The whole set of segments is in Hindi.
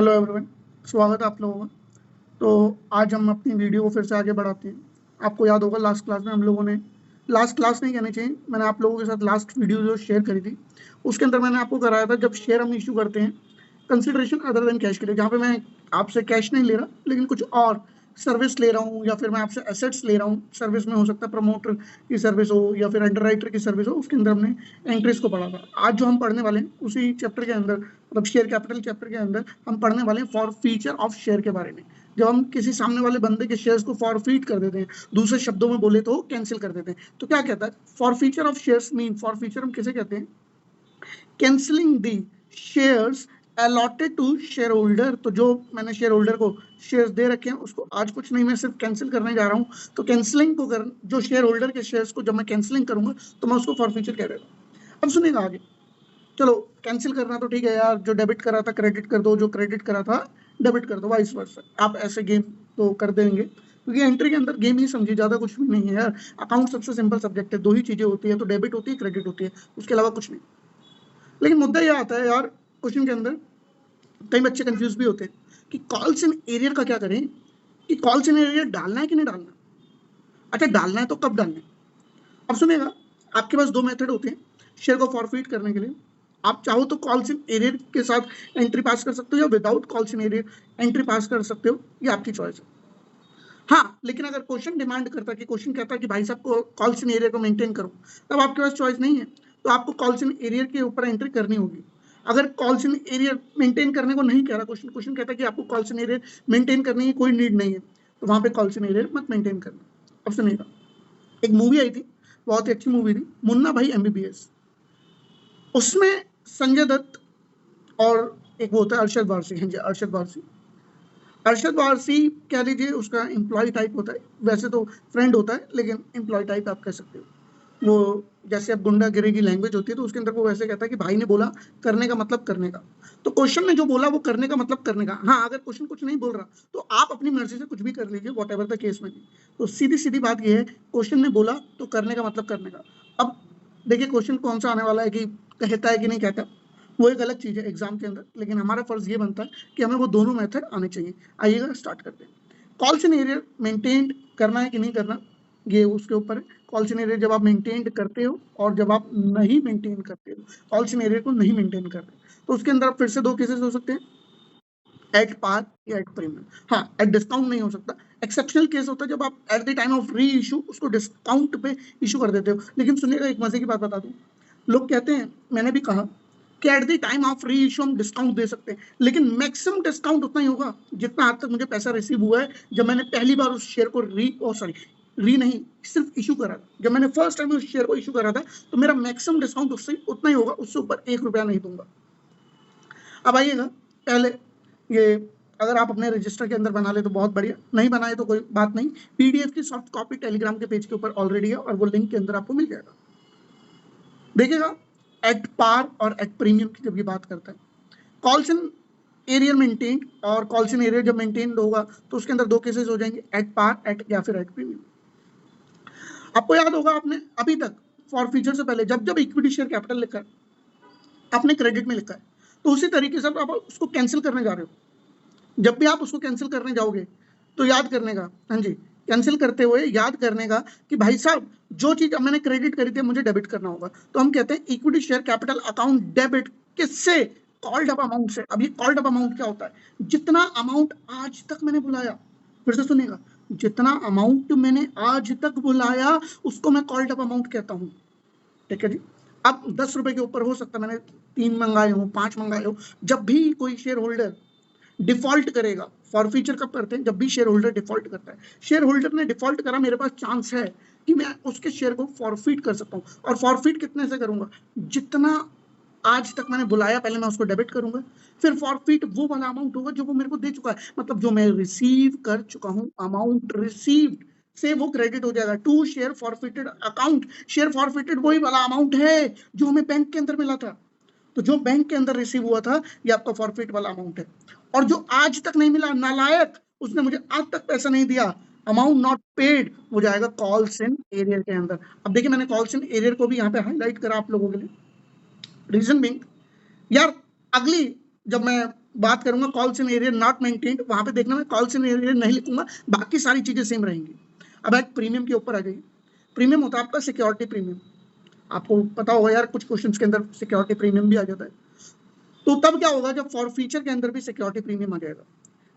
हेलो एवरीवन, स्वागत है आप लोगों का। तो आज हम अपनी वीडियो को फिर से आगे बढ़ाते हैं। आपको याद होगा लास्ट क्लास में हम लोगों ने, लास्ट क्लास नहीं कहनी चाहिए, मैंने आप लोगों के साथ लास्ट वीडियो जो शेयर करी थी उसके अंदर मैंने आपको कराया था जब शेयर हम इशू करते हैं कंसिडरेशन अदर देन कैश के लिए, जहाँ पे मैं आपसे कैश नहीं ले रहा लेकिन कुछ और सर्विस ले रहा हूँ या फिर मैं आपसे एसेट्स ले रहा हूँ। सर्विस में हो सकता है प्रमोटर की सर्विस हो या फिर अंडरराइटर की सर्विस हो, उसके अंदर हमने एंट्रीज को पढ़ा था। आज जो हम पढ़ने वाले हैं उसी चैप्टर के अंदर, मतलब शेयर कैपिटल चैप्टर के अंदर हम पढ़ने वाले हैं फॉर फीचर ऑफ शेयर के बारे में। जब हम किसी सामने वाले बंदे के शेयर्स को फॉरफीट कर देते हैं, दूसरे शब्दों में बोले तो कैंसिल कर देते हैं, तो क्या कहता है forfeiture of shares mean, forfeiture हम किसे कहते हैं, cancelling the shares allotted to shareholder. तो जो मैंने शेयर होल्डर को शेयर्स दे रखे हैं उसको आज कुछ नहीं, मैं सिर्फ कैंसिल करने जा रहा हूँ। तो कैंसिलिंग को कर, जो शेयर होल्डर के शेयर्स को जब मैं कैंसिलिंग करूंगा तो मैं उसको फॉर फीचर कह देगा। अब सुनिएगा आगे, चलो कैंसिल करना तो ठीक है यार, जो डेबिट करा था क्रेडिट कर दो, जो क्रेडिट करा था डेबिट कर दो, वाइस वर्सा। आप ऐसे गेम तो कर देंगे क्योंकि एंट्री के अंदर गेम ही समझिए, ज्यादा कुछ भी नहीं है यार। अकाउंट सबसे सिंपल सब्जेक्ट है, दो ही चीजें होती है, तो डेबिट होती है क्रेडिट होती है, उसके अलावा कुछ नहीं। लेकिन मुद्दा यह आता है यार, क्वेश्चन के अंदर कई बच्चे कंफ्यूज भी होते हैं कि कॉल्स इन एरियर का क्या करें, कि कॉल्स इन एरियर डालना है कि नहीं डालना। अच्छा डालना है तो कब डालना है, अब सुनेगा। आपके पास दो मेथड होते हैं शेयर को फॉरफीट करने के लिए। आप चाहो तो कॉल्स इन एरियर के साथ एंट्री पास कर सकते हो या without calls in arrear entry पास कर सकते हो, ये आपकी चॉइस है। हाँ, लेकिन अगर क्वेश्चन डिमांड करता है कि क्वेश्चन कहता है कि भाई साहब को कॉल्स इन एरियर को मेंटेन करो, तब आपके पास चॉइस नहीं है, तो आपको कॉल्स इन एरियर के ऊपर एंट्री करनी होगी। अगर कॉल्स इन एरियर मेंटेन करने को नहीं कह रहा क्वेश्चन, क्वेश्चन कहता है कि आपको कॉल्स इन एरियर मेंटेन करने की कोई नीड नहीं है, तो वहां पे कॉल्स इन एरियर मत मेंटेन करना। अब सुनिएगा, एक मूवी आई थी, बहुत ही अच्छी मूवी थी, मुन्ना भाई एमबीबीएस। उसमें संजय दत्त और एक वो होता है अरशद वारसी, हाँ जी अरशद वारसी। अरशद वारसी कह लीजिए उसका एम्प्लॉय टाइप होता है, वैसे तो फ्रेंड होता है लेकिन एम्प्लॉय टाइप आप कह सकते हो। वो जैसे अब गुंडागिरी की लैंग्वेज होती है तो उसके अंदर वो वैसे कहता है कि भाई ने बोला करने का मतलब करने का, तो क्वेश्चन ने जो बोला वो करने का मतलब करने का। हाँ, अगर क्वेश्चन कुछ नहीं बोल रहा तो आप अपनी मर्जी से कुछ भी कर लीजिए, वॉट एवर द केस में। तो सीधी सीधी बात ये है, क्वेश्चन ने बोला तो करने का मतलब करने का। अब देखिए क्वेश्चन कौन सा आने वाला है कि कहता है कि नहीं कहता, वो एक अलग चीज है एग्जाम के अंदर, लेकिन हमारा फर्ज ये बनता है कि हमें वो दोनों मेथड आने चाहिए। आइएगा स्टार्ट करते हैं। कॉल्स इन एरियर मेंटेन करना है कि नहीं करना, ये उसके ऊपर है। कॉल्स इन एरियर जब आप मेंटेन करते हो और जब आप नहीं मेंटेन करते हो, कॉल्स इन एरियर को नहीं मेंटेन कर रहे, तो उसके अंदर फिर से दो केसेस हो सकते हैं, एट पार या एट प्रीमियम। हाँ, एट डिस्काउंट नहीं हो सकता, एक्सेप्शनल केस होता है जब आप एट द टाइम ऑफ री इशू उसको डिस्काउंट पे इशू कर देते हो। लेकिन सुनिएगा एक मजे की बात बता दूं, लोग कहते हैं, मैंने भी कहा कि एट द टाइम ऑफ री इशू हम डिस्काउंट दे सकते हैं, लेकिन मैक्सिमम डिस्काउंट उतना ही होगा जितना आज तक मुझे पैसा रिसीव हुआ है जब मैंने पहली बार उस शेयर को री नहीं सिर्फ इशू करा था। जब मैंने फर्स्ट टाइम उस शेयर को इशू करा था तो मेरा मैक्सिमम डिस्काउंट उससे उतना ही होगा, उससे ऊपर 1 रुपया नहीं दूंगा। अब आइएगा, पहले ये अगर आप अपने रजिस्टर के अंदर बना ले तो बहुत बढ़िया, नहीं बनाए तो कोई बात नहीं, पीडीएफ की सॉफ्ट कॉपी टेलीग्राम के पेज के ऊपर ऑलरेडी है और वो लिंक के अंदर आपको मिल जाएगा। देखिएगा, एट पार और एट प्रीमियम की जब ये बात करता है, कॉल्स इन एरियर मेंटेन और कॉल्स इन एरियर जब मेंटेन होगा तो उसके अंदर दो केसेस हो जाएंगे, एट पार एट या फिर एट प्रीमियम। आपको याद होगा आपने अभी तक फॉर फीचर से पहले जब जब इक्विटी शेयर कैपिटल लिखा है आपने क्रेडिट में लिखा है, तो उसी तरीके से आप उसको कैंसिल करने जा रहे हो। जब भी आप उसको कैंसिल करने जाओगे तो याद करने का, हाँ जी, कैंसिल करते हुए याद करने का कि भाई साहब जो चीज मैंने क्रेडिट करी थी मुझे डेबिट करना होगा। तो हम कहते हैं equity share capital account debit किससे, कॉल्ड अप अमाउंट से। अब ये कॉल्ड अप अमाउंट क्या होता है, जितना अमाउंट आज तक मैंने बुलाया, फिर से सुनिएगा, जितना अमाउंट मैंने आज तक बुलाया उसको मैं कॉल्ड अप अमाउंट कहता हूं। ठीक है जी। अब 10 रुपए के ऊपर हो सकता है मैंने 3 मंगाए हो, 5 मंगाए हो, जब भी कोई शेयर होल्डर डिफॉल्ट करेगा, फॉर फीचर कब करते हैं, जब भी शेयर होल्डर डिफॉल्ट करता है, शेयर होल्डर ने डिफॉल्ट करा, मेरे पास चांस है कि मैं उसके शेयर को फॉरफीट कर सकता हूँ। और फॉरफीट कितने से करूंगा, जितना आज तक मैंने बुलाया पहले मैं उसको डेबिट करूंगा, फिर फॉरफीट वो वाला अमाउंट होगा जो वो मेरे को दे चुका है, मतलब जो मैं रिसीव कर चुका हूं, अमाउंट रिसीव्ड से वो क्रेडिट हो जाएगा to share forfeited account. Share forfeited वही वाला अमाउंट है जो हमें बैंक के अंदर मिला था, तो जो बैंक के अंदर रिसीव हुआ था ये आपका फॉरफिट वाला अमाउंट है। और जो आज तक नहीं मिला, नालायक, उसने मुझे आज तक पैसा नहीं दिया, अमाउंट नॉट पेड, वो जाएगा कॉल्स इन एरियर के अंदर। अब देखिए मैंने कॉल्स इन एरियर को भी यहाँ पे हाईलाइट करा आप लोगों के लिए, रीजन बिंग यार, अगली जब मैं बात करूंगा calls in arrear not maintained, वहां पे देखना मैं कॉल्स इन एरियर नहीं लिखूंगा, बाकी सारी चीजें सेम रहेंगी। अब एक प्रीमियम के ऊपर आ जाइए। प्रीमियम होता है आपका सिक्योरिटी प्रीमियम। आपको पता होगा यार कुछ क्वेश्चंस के अंदर सिक्योरिटी प्रीमियम भी आ जाता है। तो तब क्या होगा जब फॉर फीचर के अंदर भी सिक्योरिटी प्रीमियम आ जाएगा।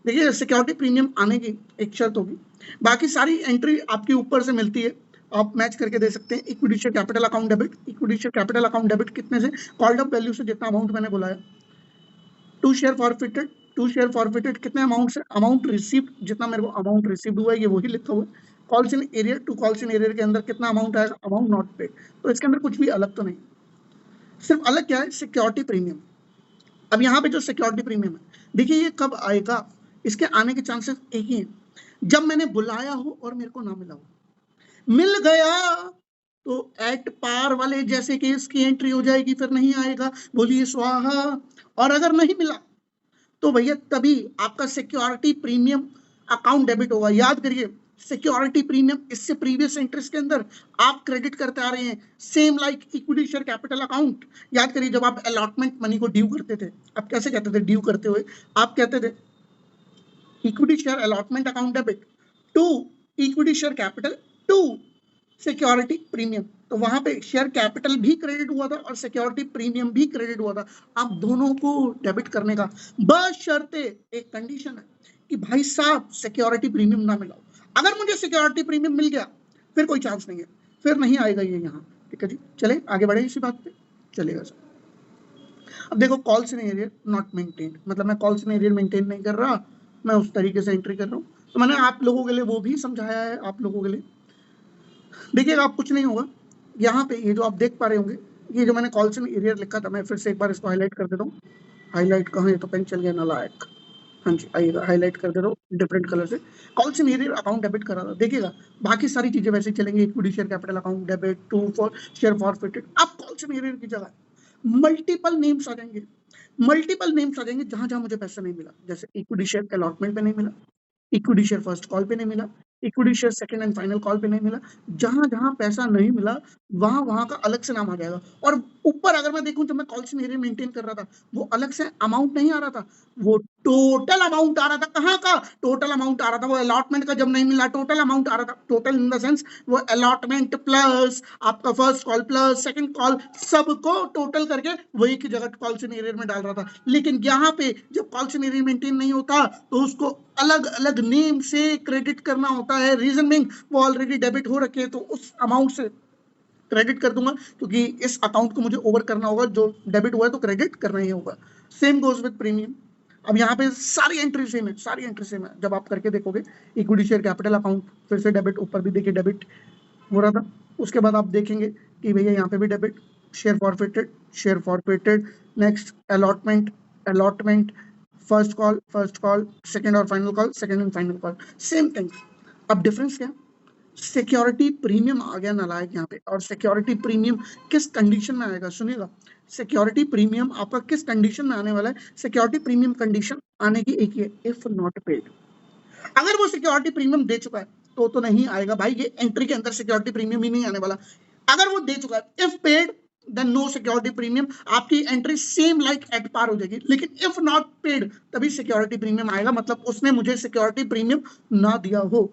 देखिए सिक्योरिटी प्रीमियम आने की एक शर्त होगी, बाकी सारी एंट्री आपकी ऊपर से मिलती है, आप मैच करके दे सकते हैं। Equity share capital account debit, equity share capital account debit कितने से, कॉल्ड अप वैल्यू से जितना अमाउंट मैंने बुलाया। To share forfeited, to share forfeited कितने अमाउंट से, अमाउंट रिसीव्ड जितना मेरे को अमाउंट रिसीव्ड हुआ है ये वही लिखा हुआ है। Calls in arrear, to calls in arrear के अंदर कितना अमाउंट आएगा, अमाउंट नॉट पेड। तो इसके अंदर कुछ भी अलग तो नहीं, सिर्फ अलग क्या है, सिक्योरिटी प्रीमियम। अब यहाँ पे जो सिक्योरिटी प्रीमियम है, देखिए ये कब आएगा, इसके आने के चांसेस एक ही है, जब मैंने बुलाया हो और मेरे को ना मिला हो। मिल गया तो एट पार वाले जैसे केस की एंट्री हो जाएगी, फिर नहीं आएगा, बोलिए स्वाहा। और अगर नहीं मिला तो भैया तभी आपका सिक्योरिटी प्रीमियम अकाउंट डेबिट होगा। याद करिए सिक्योरिटी प्रीमियम इससे प्रीवियस इंटरेस्ट के अंदर आप क्रेडिट करते आ रहे हैं, same like equity share capital account. याद करिए जब आप अलॉटमेंट मनी को ड्यू करते थे, आप कैसे कहते थे ड्यू करते हुए, आप कहते थे equity share allotment account debit to equity share capital to security premium. तो वहां पे शेयर कैपिटल भी क्रेडिट हुआ था और सिक्योरिटी प्रीमियम भी क्रेडिट हुआ था। आप दोनों को डेबिट करने का बशर्ते एक कंडीशन है कि भाई साहब सिक्योरिटी प्रीमियम ना मिला। अगर मुझे सिक्योरिटी प्रीमियम मिल गया फिर कोई चांस नहीं है, फिर नहीं आएगा ये यहाँ। ठीक है जी, चले आगे बढ़े इसी बात पे, चलेगा सर। अब देखो calls in arrear not maintained, मतलब मैं कॉल्स इन एरियर मेंटेन नहीं कर रहा, मैं उस तरीके से एंट्री कर रहा हूँ। तो मैंने आप लोगों के लिए वो भी समझाया है, आप लोगों के लिए देखिएगा आप कुछ नहीं होगा। यहाँ पे ये जो आप देख पा रहे होंगे, ये जो मैंने कॉल्स इन एरियर लिखा था, मैं फिर से एक बार इसको हाईलाइट कर देता हूँ। हाईलाइट कहाँ है, तो पेन चल गया नालायक। हाँ जी आइएगा, हाईलाइट कर दे रहा हूँ डिफरेंट कलर से। Calls in arrear account debit करा था, देखिएगा बाकी सारी चीजें वैसे चलेंगी। Equity share capital account debit, to for share forfeited. अब कॉल्स इन एरियर की जगह मल्टीपल नेम्स आ जाएंगे, मल्टीपल नेम्स आ जाएंगे जहां जहां मुझे पैसा नहीं मिला। जैसे इक्विटी शेयर अलॉटमेंट पे नहीं मिला, इक्विटी शेयर फर्स्ट कॉल पे नहीं मिला, equity share second and final call पे नहीं मिला। जहां जहां पैसा नहीं मिला वहां वहां का अलग से नाम आ जाएगा। और ऊपर अगर मैं देखूं जब मैं कॉल से एरिया मेंटेन कर रहा था, वो अलग से अमाउंट नहीं आ रहा था, वो टोटल अमाउंट आ रहा था। कहां का टोटल अमाउंट आ रहा था, वो अलॉटमेंट का जब नहीं मिला टोटल अमाउंट आ रहा था। टोटल इन द सेंस वो अलॉटमेंट प्लस आपका first call plus second call, सबको टोटल करके वही की जगह कॉल से एरिया में डाल रहा था। लेकिन यहाँ पे जब कॉल से एरिया मेंटेन नहीं होता तो उसको अलग अलग नेम से क्रेडिट करना होता है। रीजन मीन वो ऑलरेडी डेबिट हो रखे हैं, तो उस अमाउंट से क्रेडिट कर दूंगा, क्योंकि इस अकाउंट को मुझे ओवर करना होगा, जो डेबिट हुआ है तो क्रेडिट करना ही होगा। Same goes with premium. अब यहाँ पे सारी एंट्री सेम है, सारी एंट्री सेम है। जब आप करके देखोगे इक्विटी शेयर कैपिटल अकाउंट फिर से डेबिट, ऊपर भी देखिए डेबिट हो रहा था। उसके बाद आप देखेंगे कि भैया यहाँ पे भी debit, share forfeited, share forfeited, next allotment, allotment, first call, second और final call, second and final call, same thing. अब डिफरेंस क्या, सिक्योरिटी प्रीमियम आ गया नालायक यहाँ पे। और सिक्योरिटी प्रीमियम किस कंडीशन में आएगा, सुनिएगा। सिक्योरिटी प्रीमियम आपका किस कंडीशन में आने वाला है, सिक्योरिटी प्रीमियम कंडीशन आने की एक ही है, इफ नॉट पेड। अगर वो सिक्योरिटी प्रीमियम दे चुका है तो नहीं आएगा भाई, ये एंट्री के अंदर सिक्योरिटी प्रीमियम ही नहीं आने वाला। अगर वो दे चुका है, if paid then no security premium, आपकी entry same like at par हो जाएगी। लेकिन इफ नॉट पेड तभी सिक्योरिटी प्रीमियम आएगा, मतलब उसने मुझे सिक्योरिटी प्रीमियम ना दिया हो।